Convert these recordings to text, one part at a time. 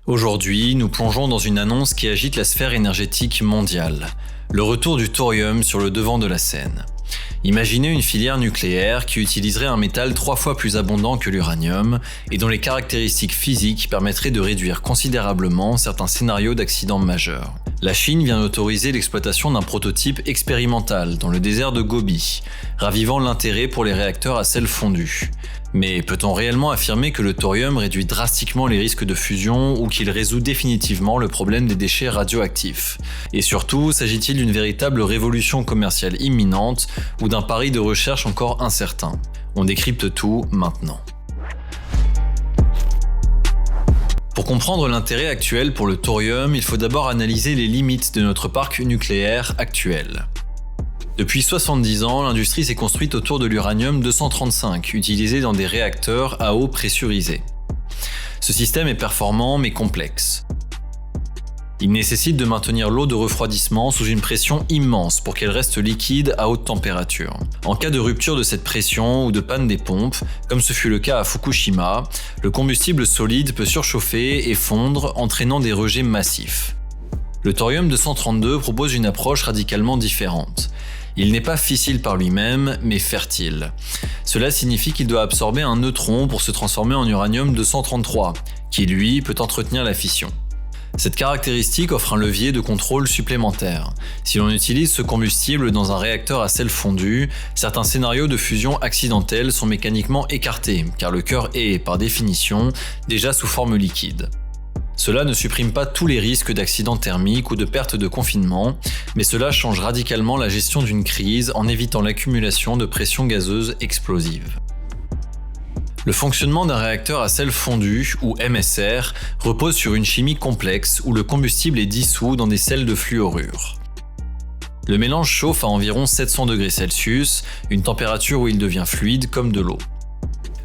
Aujourd'hui, nous plongeons dans une annonce qui agite la sphère énergétique mondiale. Le retour du thorium sur le devant de la scène. Imaginez une filière nucléaire qui utiliserait un métal 3 fois plus abondant que l'uranium et dont les caractéristiques physiques permettraient de réduire considérablement certains scénarios d'accidents majeurs. La Chine vient d'autoriser l'exploitation d'un prototype expérimental dans le désert de Gobi, ravivant l'intérêt pour les réacteurs à sel fondu. Mais peut-on réellement affirmer que le thorium réduit drastiquement les risques de fusion ou qu'il résout définitivement le problème des déchets radioactifs? Et surtout, s'agit-il d'une véritable révolution commerciale imminente ou d'un pari de recherche encore incertain? On décrypte tout maintenant. Pour comprendre l'intérêt actuel pour le thorium, il faut d'abord analyser les limites de notre parc nucléaire actuel. Depuis 70 ans, l'industrie s'est construite autour de l'uranium-235, utilisé dans des réacteurs à eau pressurisée. Ce système est performant mais complexe. Il nécessite de maintenir l'eau de refroidissement sous une pression immense pour qu'elle reste liquide à haute température. En cas de rupture de cette pression ou de panne des pompes, comme ce fut le cas à Fukushima, le combustible solide peut surchauffer et fondre, entraînant des rejets massifs. Le thorium-232 propose une approche radicalement différente. Il n'est pas fissile par lui-même, mais fertile. Cela signifie qu'il doit absorber un neutron pour se transformer en uranium-233, qui lui peut entretenir la fission. Cette caractéristique offre un levier de contrôle supplémentaire. Si l'on utilise ce combustible dans un réacteur à sel fondu, certains scénarios de fusion accidentelle sont mécaniquement écartés, car le cœur est, par définition, déjà sous forme liquide. Cela ne supprime pas tous les risques d'accidents thermiques ou de perte de confinement, mais cela change radicalement la gestion d'une crise en évitant l'accumulation de pression gazeuse explosive. Le fonctionnement d'un réacteur à sel fondu, ou MSR, repose sur une chimie complexe où le combustible est dissous dans des sels de fluorure. Le mélange chauffe à environ 700 degrés Celsius, une température où il devient fluide comme de l'eau.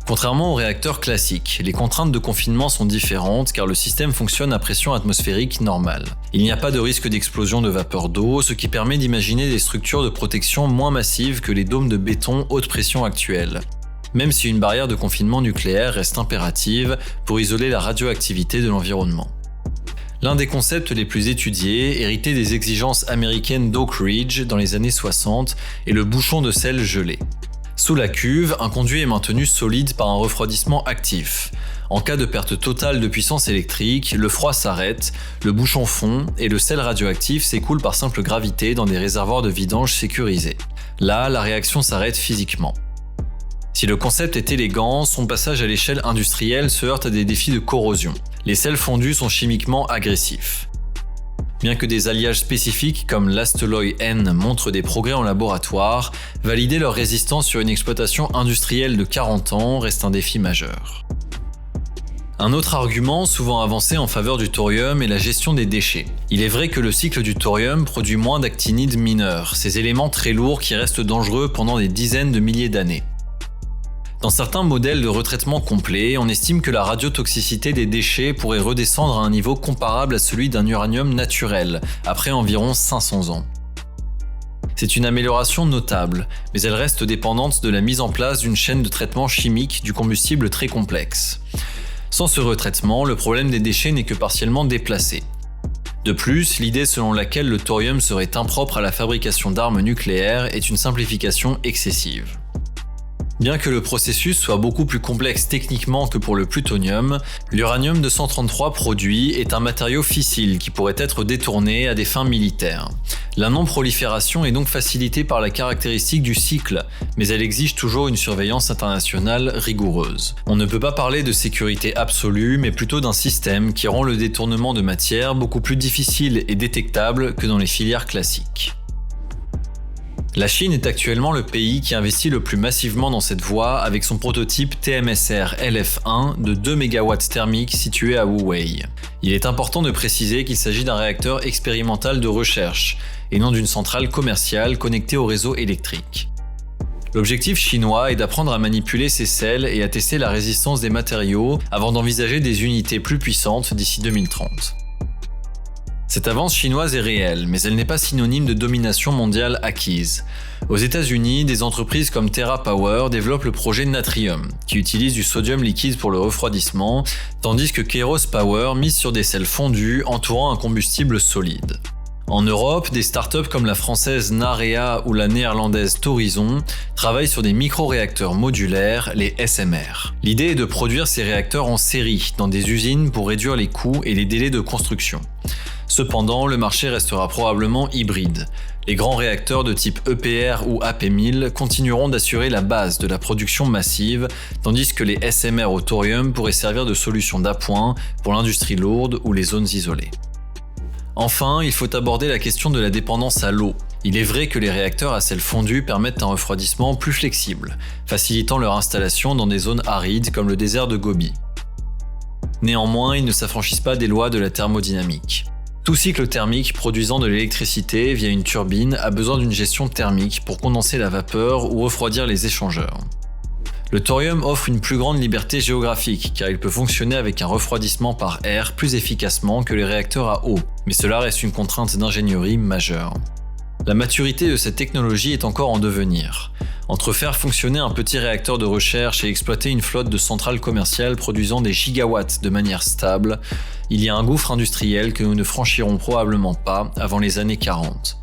Contrairement aux réacteurs classiques, les contraintes de confinement sont différentes car le système fonctionne à pression atmosphérique normale. Il n'y a pas de risque d'explosion de vapeur d'eau, ce qui permet d'imaginer des structures de protection moins massives que les dômes de béton haute pression actuels. Même si une barrière de confinement nucléaire reste impérative pour isoler la radioactivité de l'environnement. L'un des concepts les plus étudiés, hérité des exigences américaines d'Oak Ridge dans les années 60, est le bouchon de sel gelé. Sous la cuve, un conduit est maintenu solide par un refroidissement actif. En cas de perte totale de puissance électrique, le froid s'arrête, le bouchon fond et le sel radioactif s'écoule par simple gravité dans des réservoirs de vidange sécurisés. Là, la réaction s'arrête physiquement. Si le concept est élégant, son passage à l'échelle industrielle se heurte à des défis de corrosion. Les sels fondus sont chimiquement agressifs. Bien que des alliages spécifiques comme l'Asteloy N montrent des progrès en laboratoire, valider leur résistance sur une exploitation industrielle de 40 ans reste un défi majeur. Un autre argument souvent avancé en faveur du thorium est la gestion des déchets. Il est vrai que le cycle du thorium produit moins d'actinides mineurs, ces éléments très lourds qui restent dangereux pendant des dizaines de milliers d'années. Dans certains modèles de retraitement complet, on estime que la radiotoxicité des déchets pourrait redescendre à un niveau comparable à celui d'un uranium naturel, après environ 500 ans. C'est une amélioration notable, mais elle reste dépendante de la mise en place d'une chaîne de traitement chimique du combustible très complexe. Sans ce retraitement, le problème des déchets n'est que partiellement déplacé. De plus, l'idée selon laquelle le thorium serait impropre à la fabrication d'armes nucléaires est une simplification excessive. Bien que le processus soit beaucoup plus complexe techniquement que pour le plutonium, l'uranium-233 produit est un matériau fissile qui pourrait être détourné à des fins militaires. La non-prolifération est donc facilitée par la caractéristique du cycle, mais elle exige toujours une surveillance internationale rigoureuse. On ne peut pas parler de sécurité absolue, mais plutôt d'un système qui rend le détournement de matière beaucoup plus difficile et détectable que dans les filières classiques. La Chine est actuellement le pays qui investit le plus massivement dans cette voie avec son prototype TMSR LF1 de 2 MW thermiques situé à Wuwei. Il est important de préciser qu'il s'agit d'un réacteur expérimental de recherche et non d'une centrale commerciale connectée au réseau électrique. L'objectif chinois est d'apprendre à manipuler ces sels et à tester la résistance des matériaux avant d'envisager des unités plus puissantes d'ici 2030. Cette avance chinoise est réelle, mais elle n'est pas synonyme de domination mondiale acquise. Aux États-Unis, des entreprises comme TerraPower développent le projet Natrium, qui utilise du sodium liquide pour le refroidissement, tandis que Kairos Power mise sur des sels fondus entourant un combustible solide. En Europe, des startups comme la française Narea ou la néerlandaise Torizon travaillent sur des micro-réacteurs modulaires, les SMR. L'idée est de produire ces réacteurs en série dans des usines pour réduire les coûts et les délais de construction. Cependant, le marché restera probablement hybride. Les grands réacteurs de type EPR ou AP1000 continueront d'assurer la base de la production massive, tandis que les SMR au thorium pourraient servir de solution d'appoint pour l'industrie lourde ou les zones isolées. Enfin, il faut aborder la question de la dépendance à l'eau. Il est vrai que les réacteurs à sel fondu permettent un refroidissement plus flexible, facilitant leur installation dans des zones arides comme le désert de Gobi. Néanmoins, ils ne s'affranchissent pas des lois de la thermodynamique. Tout cycle thermique produisant de l'électricité via une turbine a besoin d'une gestion thermique pour condenser la vapeur ou refroidir les échangeurs. Le thorium offre une plus grande liberté géographique car il peut fonctionner avec un refroidissement par air plus efficacement que les réacteurs à eau, mais cela reste une contrainte d'ingénierie majeure. La maturité de cette technologie est encore en devenir. Entre faire fonctionner un petit réacteur de recherche et exploiter une flotte de centrales commerciales produisant des gigawatts de manière stable, il y a un gouffre industriel que nous ne franchirons probablement pas avant les années 40.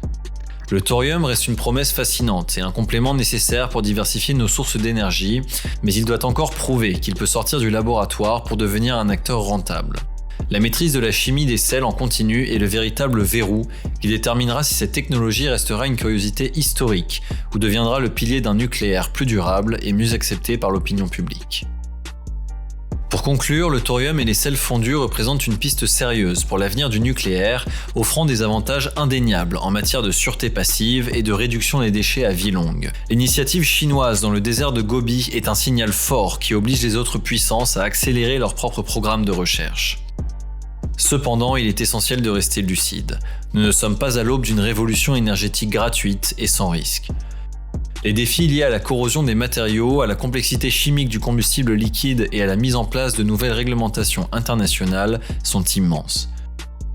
Le thorium reste une promesse fascinante et un complément nécessaire pour diversifier nos sources d'énergie, mais il doit encore prouver qu'il peut sortir du laboratoire pour devenir un acteur rentable. La maîtrise de la chimie des sels en continu est le véritable verrou qui déterminera si cette technologie restera une curiosité historique ou deviendra le pilier d'un nucléaire plus durable et mieux accepté par l'opinion publique. Pour conclure, le thorium et les sels fondus représentent une piste sérieuse pour l'avenir du nucléaire, offrant des avantages indéniables en matière de sûreté passive et de réduction des déchets à vie longue. L'initiative chinoise dans le désert de Gobi est un signal fort qui oblige les autres puissances à accélérer leurs propres programmes de recherche. Cependant, il est essentiel de rester lucide. Nous ne sommes pas à l'aube d'une révolution énergétique gratuite et sans risque. Les défis liés à la corrosion des matériaux, à la complexité chimique du combustible liquide et à la mise en place de nouvelles réglementations internationales sont immenses.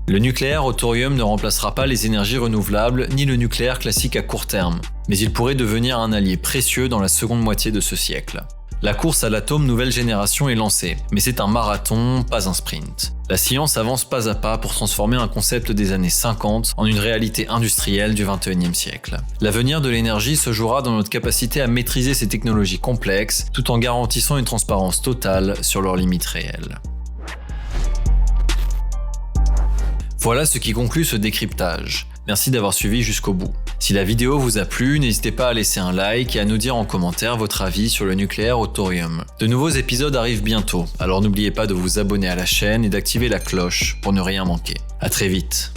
Le nucléaire au thorium ne remplacera pas les énergies renouvelables ni le nucléaire classique à court terme, mais il pourrait devenir un allié précieux dans la seconde moitié de ce siècle. La course à l'atome nouvelle génération est lancée, mais c'est un marathon, pas un sprint. La science avance pas à pas pour transformer un concept des années 50 en une réalité industrielle du XXIe siècle. L'avenir de l'énergie se jouera dans notre capacité à maîtriser ces technologies complexes, tout en garantissant une transparence totale sur leurs limites réelles. Voilà ce qui conclut ce décryptage. Merci d'avoir suivi jusqu'au bout. Si la vidéo vous a plu, n'hésitez pas à laisser un like et à nous dire en commentaire votre avis sur le nucléaire au thorium. De nouveaux épisodes arrivent bientôt, alors n'oubliez pas de vous abonner à la chaîne et d'activer la cloche pour ne rien manquer. À très vite.